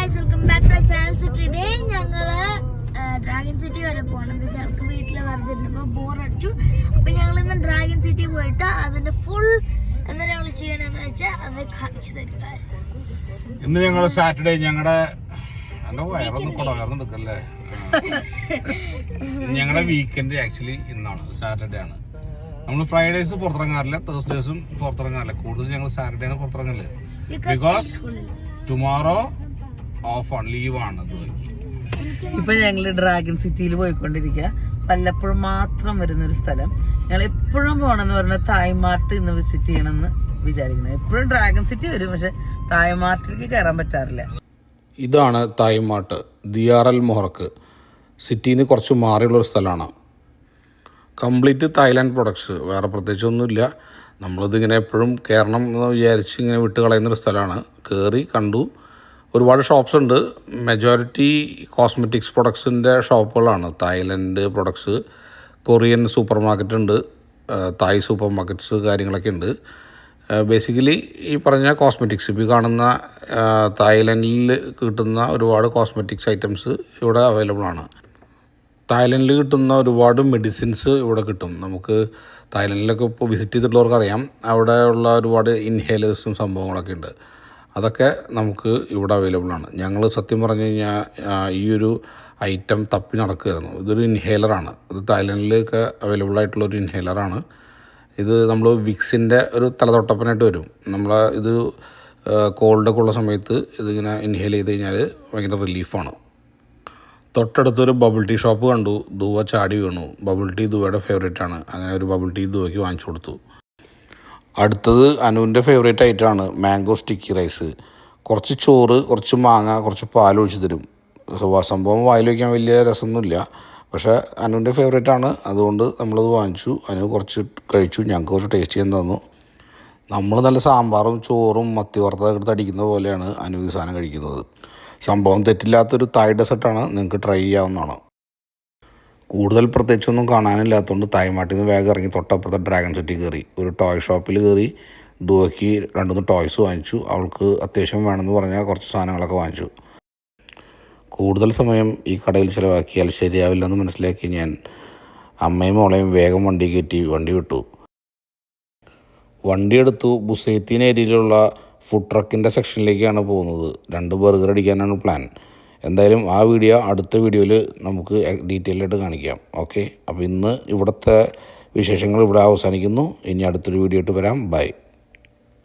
guys, welcome back to our channel. So today ഞങ്ങൾ dragon city വരെ പോകണം. ഞങ്ങൾക്ക് വീട്ടിൽ വെറുതെ ഇരുന്നപ്പോൾ ബോർ അടിച്ചു. അപ്പോൾ ഞങ്ങൾ ഇന്ന് ഡ്രാഗൺ സിറ്റി പോയിട്ട് അതിന്റെ ഫുൾ എന്താ ഞങ്ങൾ ചെയ്യണമെന്ന് വെച്ചാൽ അത് കാണിച്ചു തരും. ഇന്ന് ഞങ്ങൾ സാറ്റർഡേ ഞങ്ങളുടെ വയറൊന്നുണ്ടല്ലേ ഞങ്ങളുടെ വീക്കെൻഡ് ആക്ച്വലി ഇന്നാണ്, സാറ്റർഡേ ആണ്. നമ്മൾ ഫ്രൈഡേസ് പുറത്തിറങ്ങാറില്ല, തേഴ്സ്ഡേസും പുറത്തിറങ്ങാറില്ല. കൂടുതൽ ഞങ്ങൾ സാറ്റർഡേ ആണ് പുറത്തിറങ്ങല്. ബിക്കോസ് ടുമോറോ ഓഫ് ആണ്, ലീവ് ആണ്. ഇപ്പൊ ഞങ്ങള് ഡ്രാഗൺ സിറ്റിയിൽ പോയിക്കൊണ്ടിരിക്കുക. വല്ലപ്പോഴും മാത്രം വരുന്നൊരു സ്ഥലം. ഞങ്ങൾ എപ്പോഴും പോകണമെന്ന് പറഞ്ഞാൽ തായ്മാർട്ട് ഇന്ന് വിസിറ്റ് ചെയ്യണമെന്ന് വിചാരിക്കുന്നത്. എപ്പോഴും ഡ്രാഗൺ സിറ്റി വരും, പക്ഷെ തായ്മാർട്ടിലേക്ക് കയറാൻ പറ്റാറില്ല. ഇതാണ് തായ്മാർട്ട്, ദിയാറൽ മൊഹറക്ക്. സിറ്റിയിൽ നിന്ന് കുറച്ച് മാറിയുള്ളൊരു സ്ഥലമാണ്. കംപ്ലീറ്റ് തായ്ലാൻഡ് പ്രൊഡക്ട്സ്, വേറെ പ്രത്യേകിച്ചൊന്നുമില്ല. നമ്മളിതിങ്ങനെ എപ്പോഴും കയറണം എന്ന് വിചാരിച്ച് ഇങ്ങനെ വിട്ട് കളയുന്നൊരു സ്ഥലമാണ്. കയറി കണ്ടു, ഒരുപാട് ഷോപ്സ് ഉണ്ട്. മെജോറിറ്റി കോസ്മെറ്റിക്സ് പ്രൊഡക്ട്സിൻ്റെ ഷോപ്പുകളാണ്. Thailand products, Korean supermarket ഉണ്ട്, തായ് സൂപ്പർ മാർക്കറ്റ്സ് കാര്യങ്ങളൊക്കെ ഉണ്ട്. ബേസിക്കലി ഈ പറഞ്ഞ കോസ്മെറ്റിക്സ്, ഇപ്പോൾ കാണുന്ന തായ്ലൻഡിൽ കിട്ടുന്ന ഒരുപാട് കോസ്മെറ്റിക്സ് ഐറ്റംസ് ഇവിടെ അവൈലബിൾ ആണ്. തായ്ലൻഡിൽ കിട്ടുന്ന ഒരുപാട് മെഡിസിൻസ് ഇവിടെ കിട്ടും. നമുക്ക് തായ്ലൻഡിലൊക്കെ ഇപ്പോൾ വിസിറ്റ് ചെയ്തിട്ടുള്ളവർക്ക് അറിയാം, അവിടെ ഉള്ള ഒരുപാട് ഇൻഹേലേഴ്സും സംഭവങ്ങളൊക്കെ ഉണ്ട്. അതൊക്കെ നമുക്ക് ഇവിടെ അവൈലബിൾ ആണ്. ഞങ്ങൾ സത്യം പറഞ്ഞു കഴിഞ്ഞാൽ ഈ ഒരു ഐറ്റം തപ്പി നടക്കുകയായിരുന്നു. ഇതൊരു ഇൻഹേലറാണ്. ഇത് തായ്ലൻഡിലൊക്കെ അവൈലബിൾ ആയിട്ടുള്ളൊരു ഇൻഹേലറാണ്. ഇത് നമ്മൾ വിക്സിൻ്റെ ഒരു തലതൊട്ടപ്പനായിട്ട് വരും. ഇത് കോൾഡൊക്കെ ഉള്ള സമയത്ത് ഇതിങ്ങനെ ഇൻഹേൽ ചെയ്ത് കഴിഞ്ഞാൽ ഭയങ്കര റിലീഫാണ്. തൊട്ടടുത്തൊരു ബബിൾ ടീ ഷോപ്പ് കണ്ടു. ദുവ ചാടി വീണു. ബബിൾ ടീ ദുവയുടെ ഫേവറേറ്റാണ്. അങ്ങനെ ഒരു ബബിൾ ടീ ദുവയ്ക്ക് വാങ്ങിച്ചു കൊടുത്തു. അടുത്തത് അനുവിൻ്റെ ഫേവറേറ്റ് ആയിട്ടാണ് മാംഗോ സ്റ്റിക്കി റൈസ്. കുറച്ച് ചോറ്, കുറച്ച് മാങ്ങ, കുറച്ച് പാൽ ഒഴിച്ച് തരും. സംഭവം വായിൽ വയ്ക്കാൻ വലിയ രസമൊന്നുമില്ല, പക്ഷേ അനുവിൻ്റെ ഫേവറേറ്റാണ്. അതുകൊണ്ട് നമ്മളത് വാങ്ങിച്ചു. അനു കുറച്ച് കഴിച്ചു, ഞങ്ങൾക്ക് കുറച്ച് ടേസ്റ്റ് ചെയ്യാൻ തന്നു. നമ്മൾ നല്ല സാമ്പാറും ചോറും മത്തി വറുത്തൊക്കെ എടുത്ത് അടിക്കുന്ന പോലെയാണ് അനു ഈ സാധനം കഴിക്കുന്നത്. സംഭവം തെറ്റില്ലാത്തൊരു തായ് ഡെസേർട്ടാണ്, നിങ്ങൾക്ക് ട്രൈ ചെയ്യാവുന്നതാണ്. കൂടുതൽ പ്രത്യേകിച്ചൊന്നും കാണാനില്ലാത്തതുകൊണ്ട് തായ്മാട്ടിൽ നിന്ന് വേഗം ഇറങ്ങി തൊട്ടപ്പുറത്തെ ഡ്രാഗൺ സിറ്റി കയറി. ഒരു ടോയ് ഷോപ്പിൽ കയറി ഡുവയ്ക്ക് 2-3 ടോയ്സ് വാങ്ങിച്ചു. അവൾക്ക് അത്യാവശ്യം വേണമെന്ന് പറഞ്ഞാൽ കുറച്ച് സാധനങ്ങളൊക്കെ വാങ്ങിച്ചു. കൂടുതൽ സമയം ഈ കടയിൽ ചിലവാക്കിയാൽ ശരിയാവില്ലെന്ന് മനസ്സിലാക്കി ഞാൻ അമ്മയും മോളെയും വേഗം വണ്ടി കയറ്റി വണ്ടി വിട്ടു. വണ്ടിയെടുത്തു. ബുസൈത്തീൻ ഏരിയയിലുള്ള ഫുഡ് ട്രക്കിൻ്റെ സെക്ഷനിലേക്കാണ് പോകുന്നത്. 2 ബർഗർ അടിക്കാനാണ് പ്ലാൻ. എന്തായാലും ആ വീഡിയോ അടുത്ത വീഡിയോയിൽ നമുക്ക് ഡീറ്റെയിൽ ആയിട്ട് കാണിക്കാം. ഓക്കെ, അപ്പോൾ ഇന്ന് ഇവിടുത്തെ വിശേഷങ്ങൾ ഇവിടെ അവസാനിക്കുന്നു. ഇനി അടുത്തൊരു വീഡിയോ ആയിട്ട് വരാം. ബൈ.